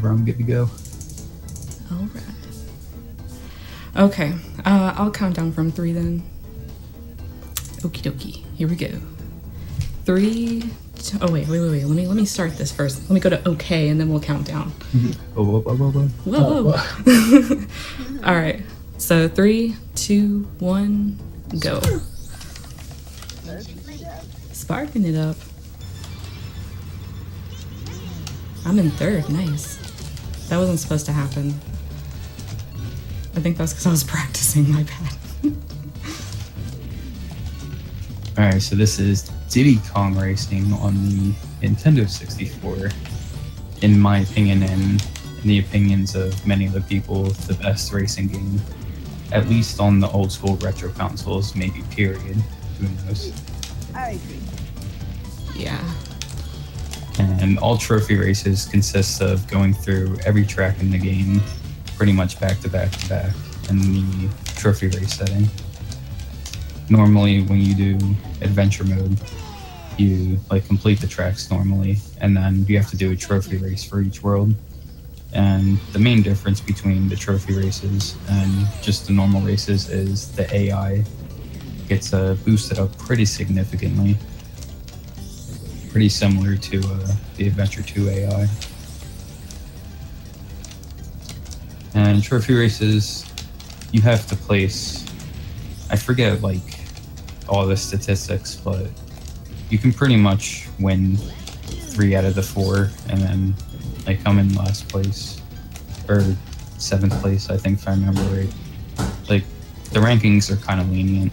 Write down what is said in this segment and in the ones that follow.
whenever I'm good to go. All right. Okay, I'll count down from 3 then. Okie dokie. Here we go. 3. Oh wait. Let me start this first. Let me go to okay, and then we'll count down. Whoa. Whoa. All right. So 3, 2, 1, go. Sparking it up. I'm in 3rd. Nice. That wasn't supposed to happen. I think that's because I was practicing. My bad. Alright, so this is Diddy Kong Racing on the Nintendo 64. In my opinion, and in the opinions of many other people, the best racing game. At least on the old school retro consoles, maybe period. Who knows? I agree. Yeah. And all trophy races consist of going through every track in the game pretty much back to back to back in the trophy race setting. Normally when you do adventure mode, you like complete the tracks normally, and then you have to do a trophy race for each world. And the main difference between the trophy races and just the normal races is the AI gets boosted up pretty significantly. Pretty similar to the Adventure 2 AI. And trophy races, you have to place, I forget like all the statistics, but you can pretty much win 3 out of the 4 and then like come in last place or 7th place, I think, if I remember right. Like the rankings are kind of lenient.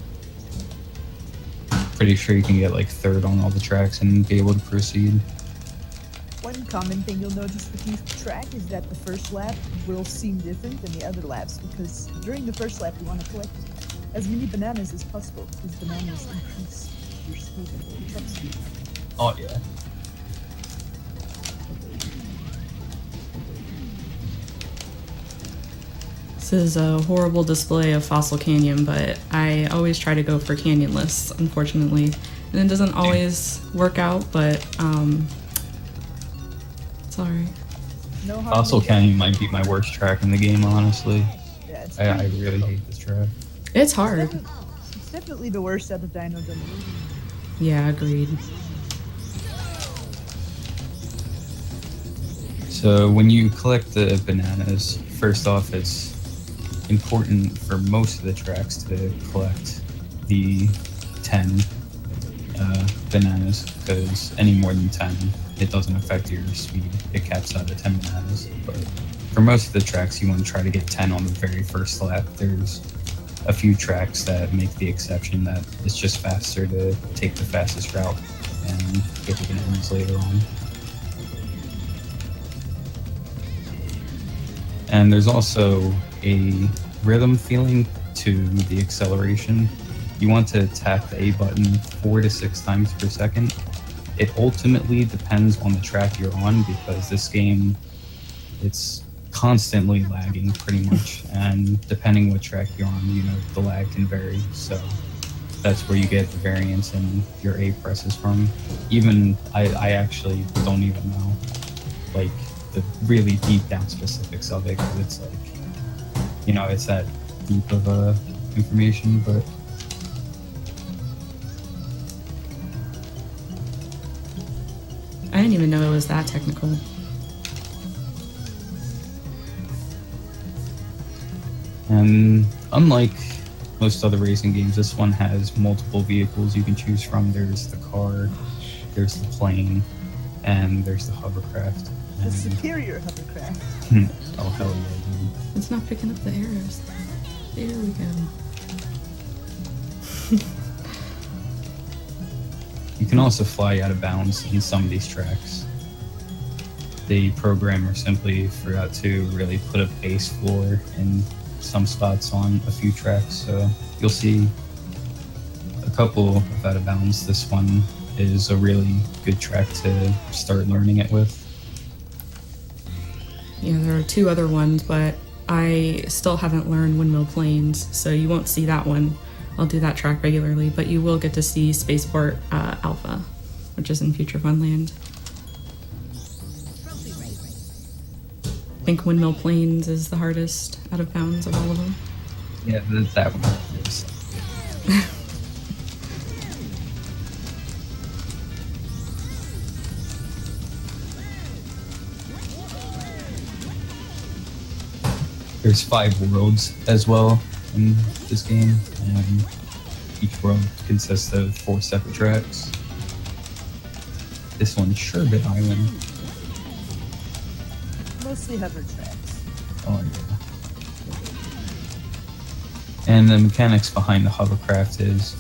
Pretty sure you can get like 3rd on all the tracks and be able to proceed. One common thing you'll notice with each track is that the first lap will seem different than the other laps, because during the first lap you want to collect as many bananas as possible, because bananas increase your speed, your truck speed. Oh yeah. This is a horrible display of Fossil Canyon, but I always try to go for canyonless, unfortunately. And it doesn't always work out, but it's alright. No harm Fossil in Canyon might be my worst track in the game, honestly. Yeah, it's I really hate this track. It's hard. It's definitely the worst out of Dino Dungeon. Yeah, agreed. So when you collect the bananas, first off, it's important for most of the tracks to collect the 10 bananas, because any more than 10, it doesn't affect your speed. It caps out at 10 bananas. But for most of the tracks, you want to try to get 10 on the very first lap. There's a few tracks that make the exception that it's just faster to take the fastest route and get the bananas later on. And there's also a rhythm feeling to the acceleration. You want to tap the A button 4 to 6 times per second. It ultimately depends on the track you're on, because this game, it's constantly lagging pretty much. And depending what track you're on, you know, the lag can vary. So that's where you get the variance in your A presses from. Even I actually don't even know, like, the really deep down specifics of it, because it's like, you know, it's that deep of information. But I didn't even know it was that technical. and unlike most other racing games, this one has multiple vehicles you can choose from. There's the car, there's the plane, and there's the hovercraft. The And superior hovercraft. oh hell yeah, dude. It's not picking up the arrows. There we go. You can also fly out of bounds in some of these tracks. The programmer simply forgot to really put a base floor in some spots on a few tracks, so you'll see a couple of out of bounds. This one is a really good track to start learning it with. Yeah, there are 2 other ones, but I still haven't learned Windmill Plains, so you won't see that one. I'll do that track regularly, but you will get to see Spaceport Alpha, which is in Future Funland. think Windmill Plains is the hardest out of bounds of all of them. Yeah, that one is. There's 5 worlds as well in this game, and each world consists of 4 separate tracks. This one's Sherbet Island. Mostly hover tracks. Oh yeah. And the mechanics behind the hovercraft is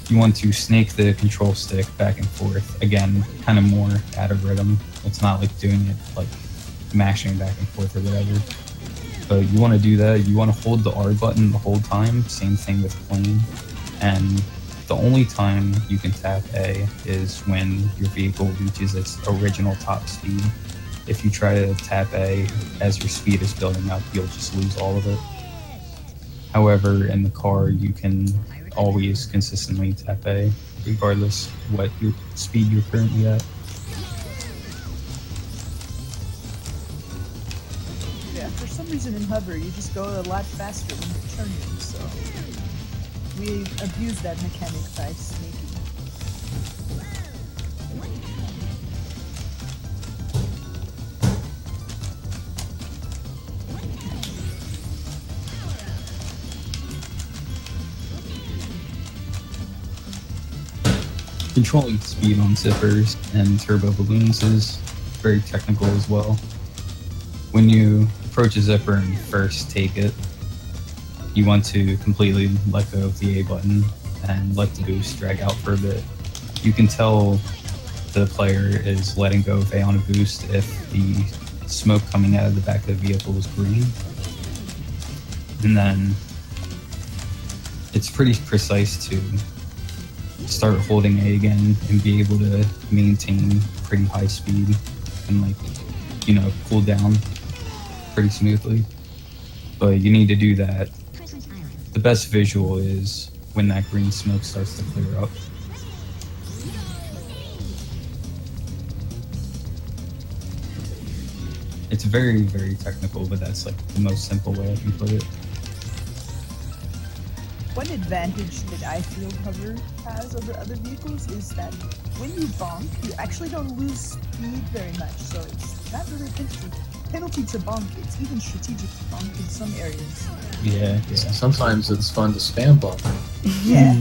you want to snake the control stick back and forth. Again, kind of more out of rhythm. It's not like doing it like mashing back and forth or whatever. But you want to do that. You want to hold the R button the whole time. Same thing with plane. And the only time you can tap A is when your vehicle reaches its original top speed. If you try to tap A as your speed is building up, you'll just lose all of it. However, in the car, you can always consistently tap A, regardless what your speed you're currently at. Yeah, for some reason in hover, you just go a lot faster when you're turning, so we abuse that mechanic by sneaking. Controlling speed on zippers and turbo balloons is very technical as well. When you approach a zipper and first take it, you want to completely let go of the A button and let the boost drag out for a bit. You can tell the player is letting go of A on a boost if the smoke coming out of the back of the vehicle is green. And then it's pretty precise to start holding A again and be able to maintain pretty high speed and cool down pretty smoothly. But you need to do that. The best visual is when that green smoke starts to clear up. It's very, very technical, but that's like the most simple way I can put it. One advantage that I feel hover has over other vehicles is that when you bonk, you actually don't lose speed very much, so it's not really penalty to bonk. It's even strategic to bonk in some areas. Yeah. Sometimes it's fun to spam bump. Yeah.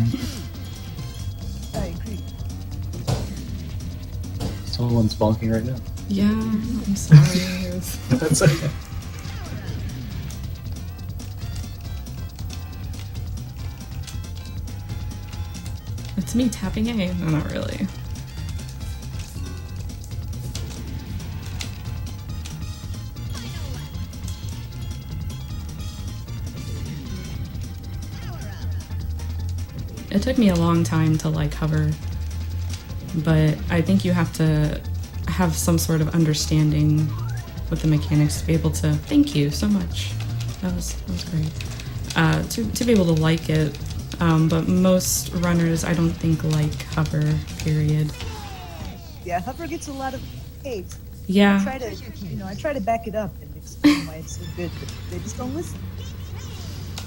I agree. Someone's bonking right now. Yeah, I'm sorry. That's okay. It's me tapping A. No, not really. It took me a long time to like hover, but I think you have to have some sort of understanding with the mechanics to be able to. Thank you so much. That was great. To be able to like it. But most runners, I don't think, like hover, period. Yeah, hover gets a lot of hate. Yeah. I try to back it up and explain why it's so good, but they just don't listen.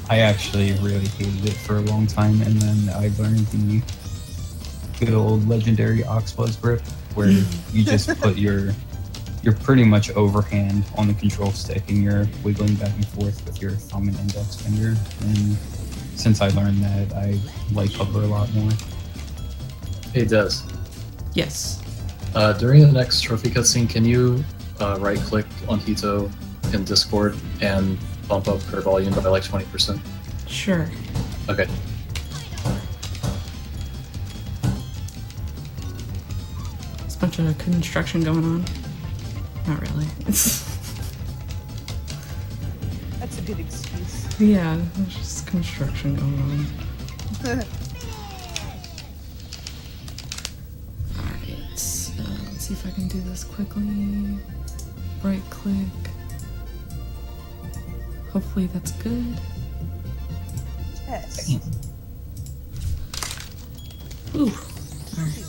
I actually really hated it for a long time, and then I learned the good old legendary Oxbuzz grip, where you just put you're pretty much overhand on the control stick, and you're wiggling back and forth with your thumb and index finger. And since I learned that, I like hover a lot more. Hey, Des. Yes. During the next trophy cutscene, can you right-click on Hito in Discord and bump up her volume by like 20%? Sure. Okay. There's a bunch of construction going on. Not really. That's a good excuse. Yeah, there's just construction going on. Alright, let's see if I can do this quickly. Right click. Hopefully that's good. Yes. Ooh. Alright.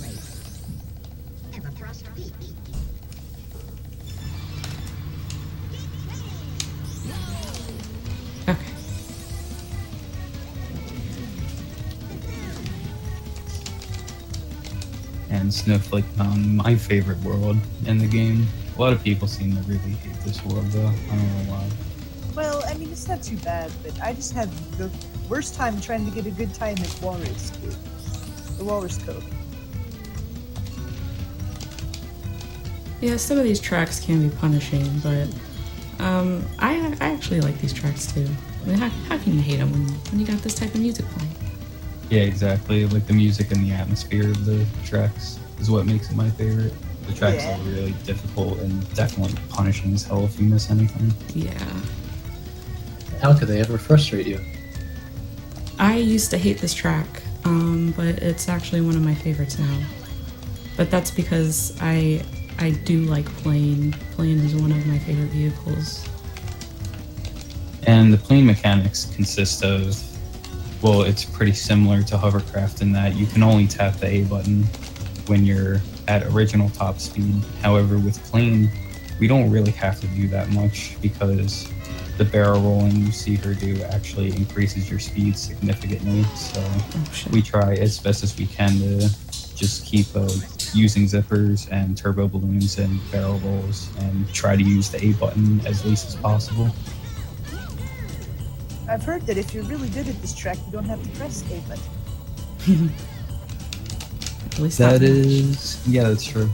Snowflake Mountain, my favorite world in the game. A lot of people seem to really hate this world, though. I don't know why. Well, I mean, it's not too bad, but I just have the worst time trying to get a good time at Walrus, dude. The Walrus Cove. Yeah, some of these tracks can be punishing, but I actually like these tracks too. I mean, how can you hate them when you got this type of music playing? Yeah, exactly. Like the music and the atmosphere of the tracks is what makes it my favorite. The tracks Yeah. are really difficult and definitely punishing as hell if you miss anything. Yeah. How could they ever frustrate you? I used to hate this track, but it's actually one of my favorites now. But that's because I do like plane. Plane is one of my favorite vehicles. And the plane mechanics consist of, well, it's pretty similar to hovercraft in that you can only tap the A button when you're at original top speed. However, with plane, we don't really have to do that much because the barrel rolling you see her do actually increases your speed significantly. So Oh shit. we try as best as we can to just keep using zippers and turbo balloons and barrel rolls and try to use the A button as least as possible. I've heard that if you're really good at this track, you don't have to press A button. At least That much. is, yeah, that's true.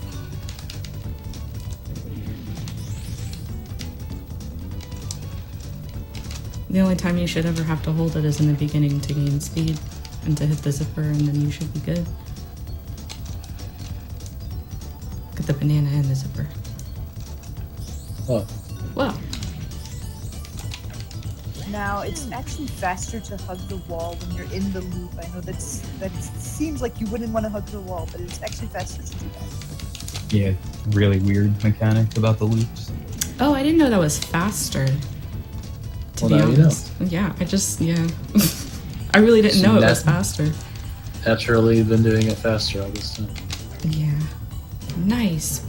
The only time you should ever have to hold it is in the beginning to gain speed and to hit the zipper, and then you should be good. Get the banana and the zipper. Oh, Well, Now, it's actually faster to hug the wall when you're in the loop. I know that seems like you wouldn't want to hug the wall, but it's actually faster to do that. Yeah, really weird mechanic about the loops. oh, I didn't know that was faster. To Well, be now you know. honest. Yeah, yeah. I really didn't So know it was that- faster. naturally been doing it faster all this time. Yeah. Nice.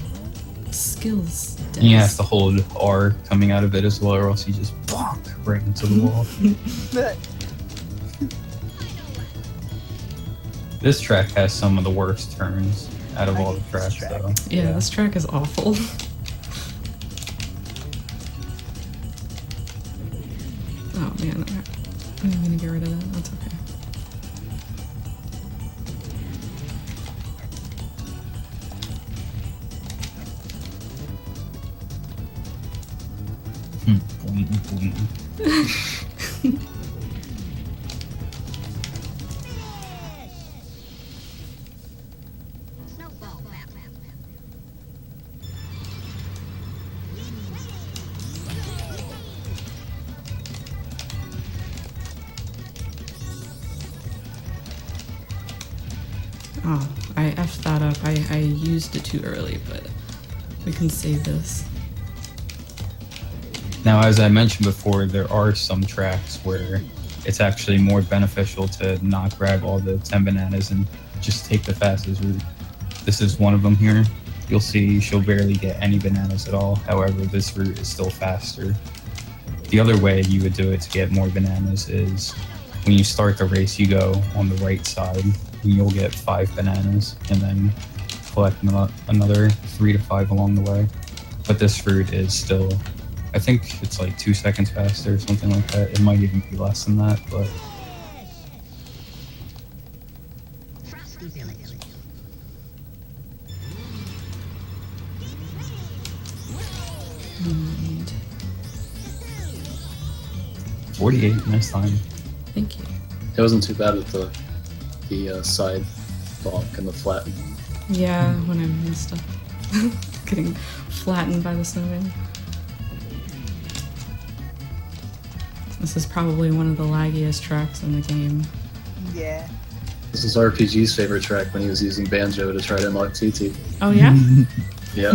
Skills. Des. You have to hold R coming out of it as well, or else you just bonk right into the wall. But This track has some of the worst turns out of I all the hate this tracks, track. though. Yeah, this track is awful. Oh man, I'm gonna get rid of that. That's okay. Boing, boing. Snowball map. 'Oh, I effed that up. I used it too early, but we can save this. Now, as I mentioned before, there are some tracks where it's actually more beneficial to not grab all the 10 bananas and just take the fastest route. This is one of them here. You'll see she'll barely get any bananas at all. However, this route is still faster. The other way you would do it to get more bananas is when you start the race, you go on the right side and you'll get 5 bananas and then collect another 3 to 5 along the way. But this route is still, I think it's like 2 seconds faster or something like that. It might even be less than that, but Frosty Village. And 48 next time. thank you. It wasn't too bad with the side bonk and the flatten. Yeah, when I messed up. Getting flattened by the snowman. This is probably one of the laggiest tracks in the game. yeah. This is RPG's favorite track when he was using banjo to try to unlock TT. Oh yeah? Yeah.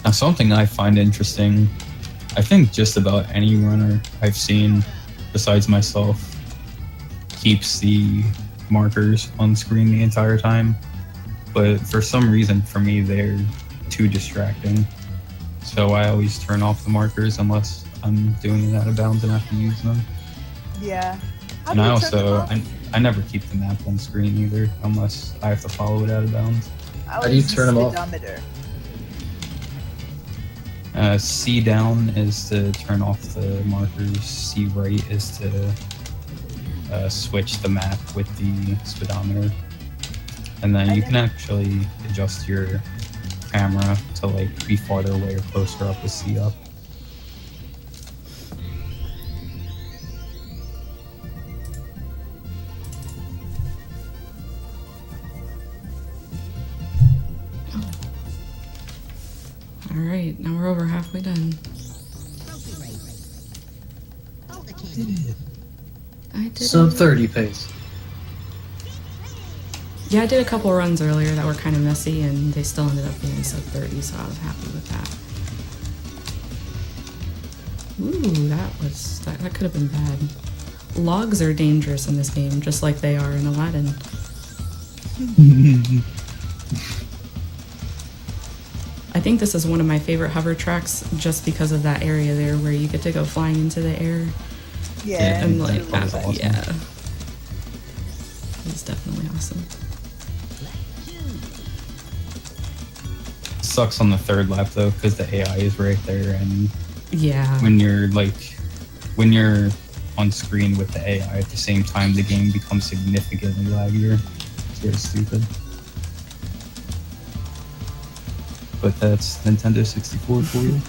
Now, something I find interesting, I think just about any runner I've seen, besides myself, keeps the markers on screen the entire time. But for some reason, for me, they're too distracting. So I always turn off the markers unless I'm doing it out of bounds and have to use them. Yeah. How And do I you turn them also, off? I never keep the map on screen either, unless I have to follow it out of bounds. How do you is the turn 'em off? speedometer? C down is to turn off the markers. C right is to switch the map with the speedometer. And then you can actually adjust your camera to like be farther away or closer up with C up. Alright, now we're over halfway done. Trophy race. Oh, the kid. I did Sub it. 30 pace. Yeah, I did a couple runs earlier that were kind of messy, and they still ended up being sub 30, so I was happy with that. Ooh, that could have been bad. Logs are dangerous in this game, just like they are in Aladdin. I think this is one of my favorite hover tracks, just because of that area there where you get to go flying into the air. Yeah. And like, that was awesome. yeah. It's definitely awesome. Sucks on the third lap though, because the AI is right there, and Yeah. when you're on screen with the AI at the same time, the game becomes significantly laggier. It's very stupid. But that's Nintendo 64 for you.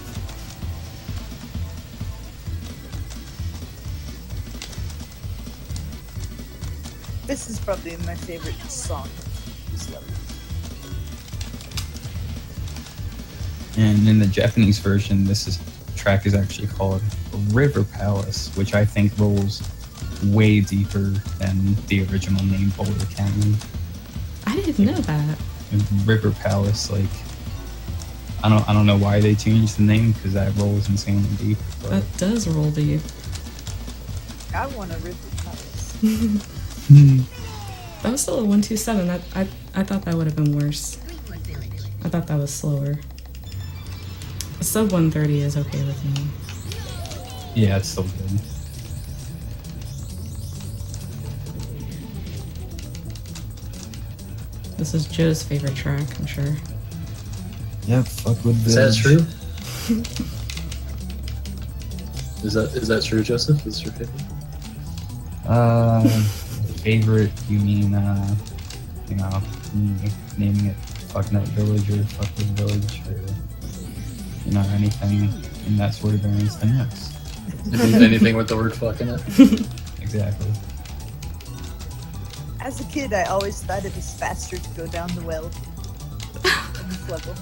This is probably my favorite song. This level. And in the Japanese version, track is actually called River Palace, which I think rolls way deeper than the original name Boulder Canyon. I didn't know that. And River Palace, like, I don't know why they changed the name, because that rolls insanely deep. But That does roll deep. I want a river palace. That was still a 127. I thought that would have been worse. Greenwood Village. I thought that was slower. A sub 130 is okay with me. yeah, it's still good. This is Joe's favorite track, I'm sure. Yep, fuck with Is that true? Is that true, Joseph? Is your favorite? Favorite, you mean, naming it Fuck Nut Village or Fuck With Village or, anything in that sort of variance, then yes. Anything with the word fuck in it? Exactly. As a kid, I always thought it was faster to go down the well in this level.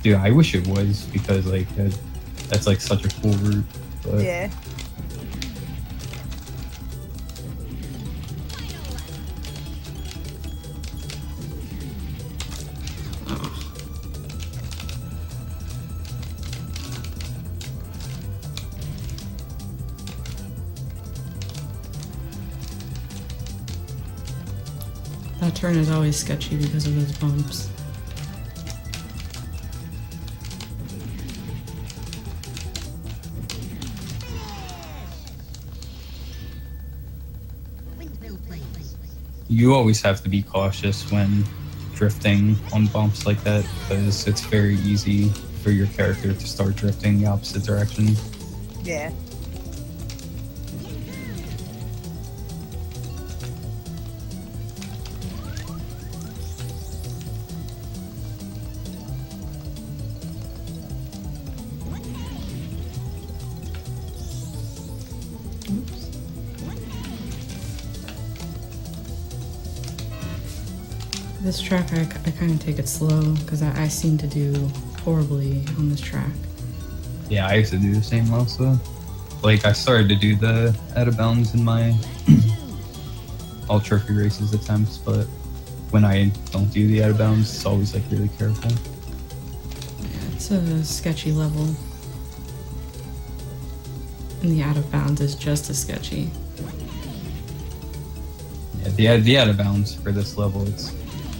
Dude, I wish it was, because, like, that's, like, such a cool route. But Yeah. That turn is always sketchy because of those bumps. Windmill Plains. you always have to be cautious when drifting on bumps like that, because it's very easy for your character to start drifting the opposite direction. Yeah. This track, I kind of take it slow because I seem to do horribly on this track. Yeah, I used to do the same also. Like, I started to do the out of bounds in my all trophy races attempts, but when I don't do the out of bounds, it's always like really careful. Yeah, it's a sketchy level. And the out of bounds is just as sketchy. Yeah, the out of bounds for this level, it's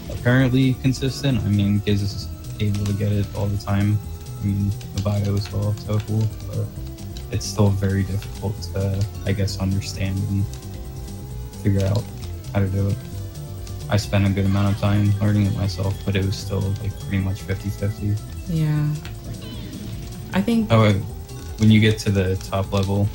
apparently consistent. I mean, Giz is able to get it all the time. I mean, Nevada as well, so cool. But it's still very difficult to, I guess, understand and figure out how to do it. I spent a good amount of time learning it myself, but it was still like pretty much 50-50. Yeah. I think Oh, when you get to the top level,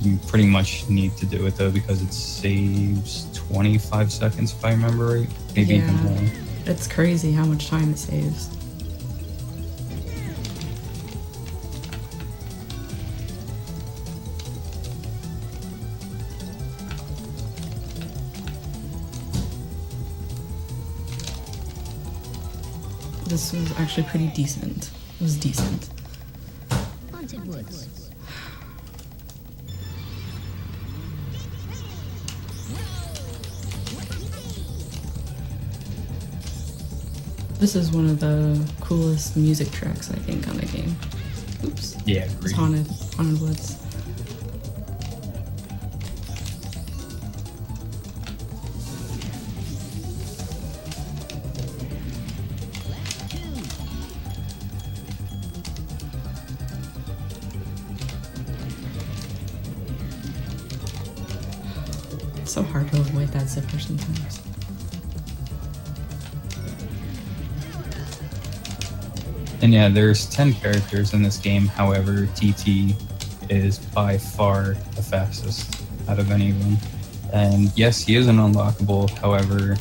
you pretty much need to do it though, because it saves 25 seconds if I remember right. Maybe even Yeah. more. it's crazy how much time it saves. This was actually pretty decent. It was decent. Haunted woods. This is one of the coolest music tracks, I think, on the game. Oops. Yeah, It's agreed. Haunted Woods. It's so hard to avoid that zipper sometimes. And yeah, there's 10 characters in this game. However, TT is by far the fastest out of any of them. And yes, he is an unlockable. However,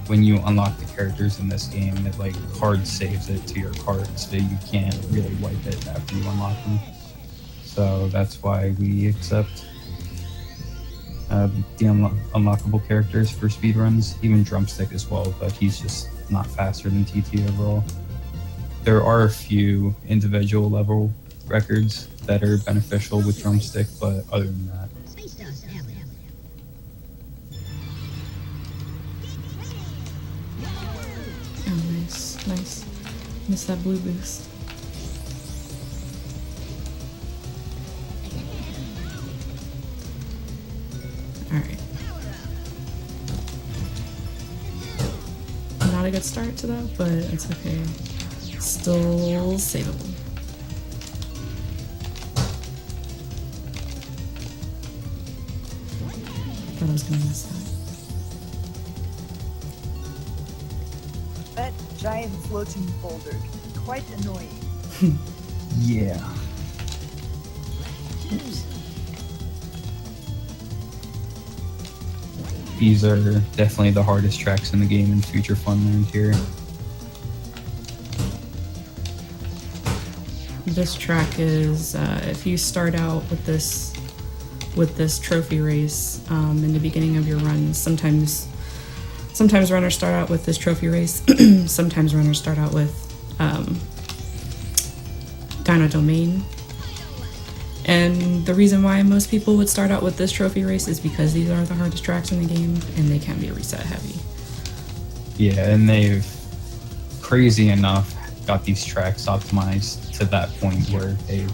when you unlock the characters in this game, it like hard saves it to your card, so you can't really wipe it after you unlock them. So that's why we accept the unlockable characters for speedruns, even Drumstick as well, but he's just not faster than TT overall. There are a few individual level records that are beneficial with Drumstick, but other than that, Space dust. Alley. Oh, nice, nice. Missed that blue boost. Alright. Not a good start to that, but it's okay. Still savable. Thought I was gonna miss that. That giant floating boulder can be quite annoying. yeah. These are definitely the hardest tracks in the game in Future Funland here. This track is if you start out with this trophy race in the beginning of your run. Sometimes runners start out with this trophy race. Sometimes runners start out with Dino Domain. And the reason why most people would start out with this trophy race is because these are the hardest tracks in the game, and they can be reset heavy. Yeah, and they've, crazy enough, got these tracks optimized to that point where they,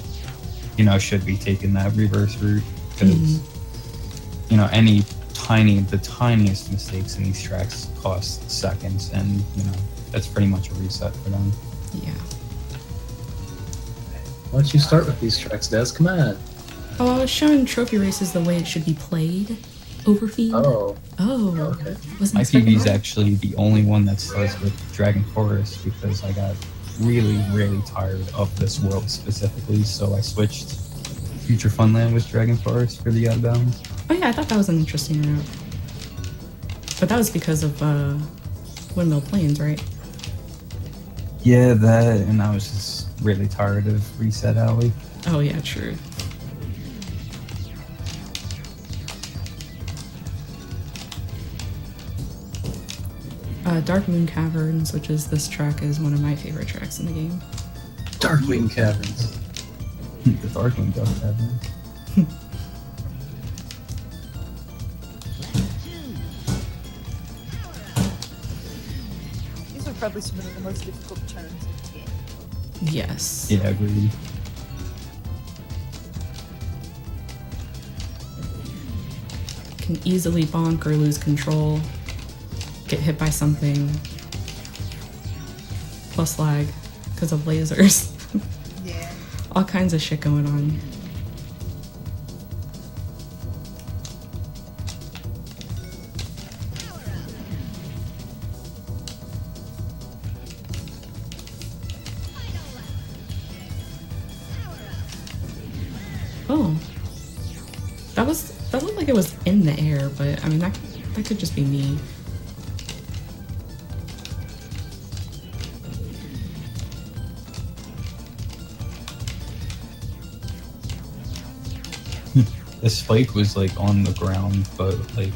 should be taking that reverse route, because, the tiniest mistakes in these tracks cost seconds, and, that's pretty much a reset for them. Yeah. Why don't you start with these tracks, Des? Come on. Oh, I was showing trophy races the way it should be played. Overfeed. Oh, Oh. okay. Wasn't My expecting TV is that. actually the only one that starts with Dragon Forest, because I got really, really tired of this world specifically, so I switched Future Funland with Dragon Forest for the outbound. Oh yeah, I thought that was an interesting route. But that was because of Windmill Plains, right? Yeah, that, and I was just really tired of Reset Alley. Oh yeah, true. Dark Moon Caverns, which is this track, is one of my favorite tracks in the game. Darkwing Caverns. The Darkwing Duck Cavern. These are probably some of the most difficult turns in the game. Yes. Yeah, agreed. Can easily bonk or lose control. Get hit by something. Plus lag because of lasers. Yeah. All kinds of shit going on. Oh. That looked like it was in the air, but I mean that could just be me. The spike was like on the ground, but like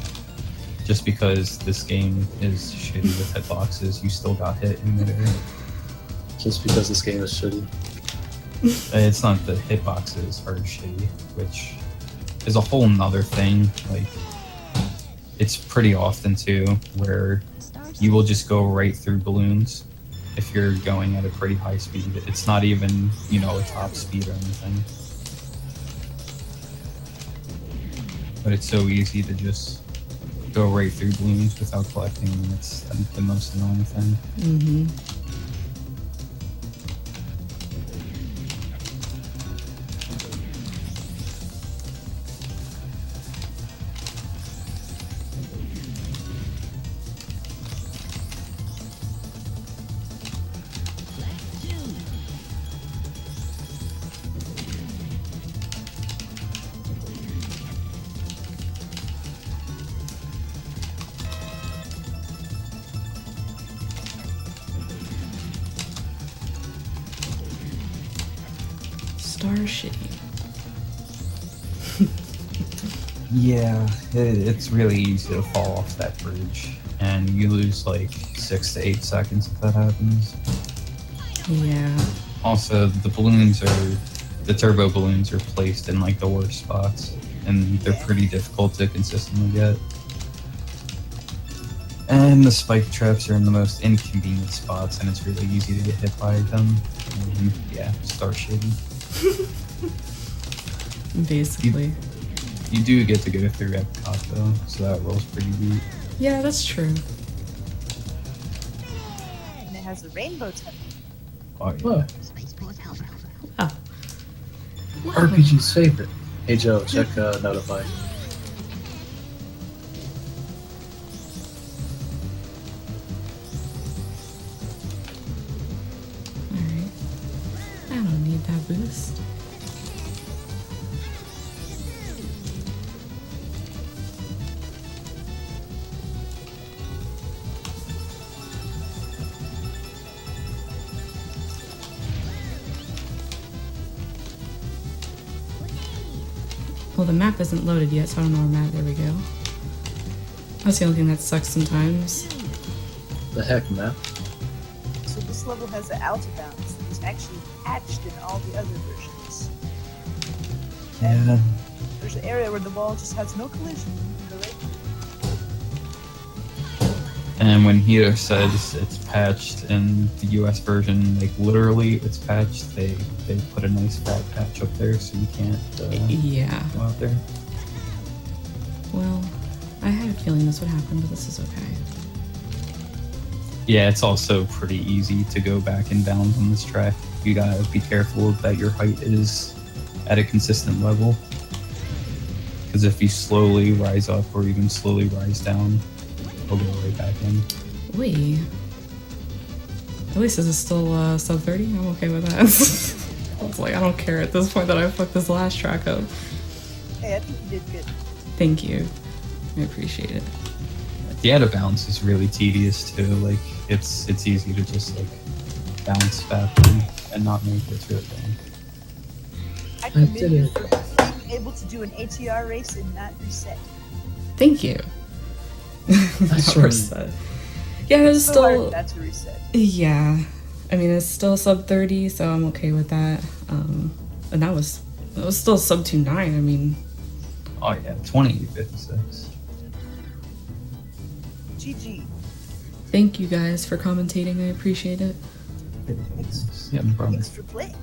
just because this game is shitty with hitboxes, you still got hit in midair. Just because this game is shitty. It's not the hitboxes are shitty, which is a whole nother thing. Like, it's pretty often too where you will just go right through balloons if you're going at a pretty high speed. It's not even, you know, a top speed or anything. But it's so easy to just go right through balloons without collecting, and it's the most annoying thing. Mm-hmm. Star shitty. Yeah, it's really easy to fall off that bridge, and you lose like 6 to 8 seconds if that happens. Yeah. Also, the turbo balloons are placed in like the worst spots, and they're pretty difficult to consistently get. And the spike traps are in the most inconvenient spots, and it's really easy to get hit by them. And yeah, star shitty. Basically. You do get to go through Epcot though, so that rolls pretty deep. Yeah, that's true. And it has a rainbow tunnel. Oh, yeah. What? Spaceport Alpha. Oh. Wow. RPG's favorite. Hey Joe, check Notify. Alright. I don't need that boost. Well, the map isn't loaded yet, so I don't know where I'm at. There we go. That's the only thing that sucks sometimes. The heck, man. So this level has an out of bounds that was actually patched in all the other versions. Yeah. There's an area where the wall just has no collision. You can go right through. And when Hito says it's patched in the US version, like literally it's patched, they put a nice fat patch up there so you can't Yeah. go out there. Well, I had a feeling this would happen, but this is okay. Yeah, it's also pretty easy to go back and down on this track. You gotta be careful that your height is at a consistent level. Because if you slowly rise up or even slowly rise down, it'll go right back in. Wait. At least this is still sub 30. I'm okay with that. I was like, I don't care at this point that I fucked this last track up. Hey, I think you did good. Thank you. I appreciate it. The out of bounds is really tedious too. Like it's easy to just like bounce back and not make it through it. I commend you for being able to do an ATR race and not reset. Thank you. That's Not right. reset. Yeah, it's So hard still. not to reset. Yeah. I mean, it's still sub 30, so I'm okay with that. And that was still sub 2.9. I mean, Oh yeah, 2056. GG. thank you guys for commentating. I appreciate it. Yeah, no problem. Thanks for playing.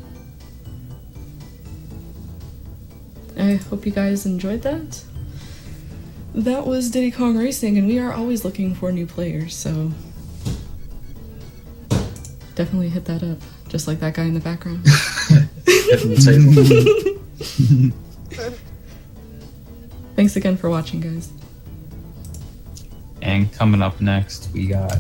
I hope you guys enjoyed that. That was Diddy Kong Racing, and we are always looking for new players, so definitely hit that up, just like that guy in the background. Hitting the table. Thanks again for watching, guys. And coming up next, we got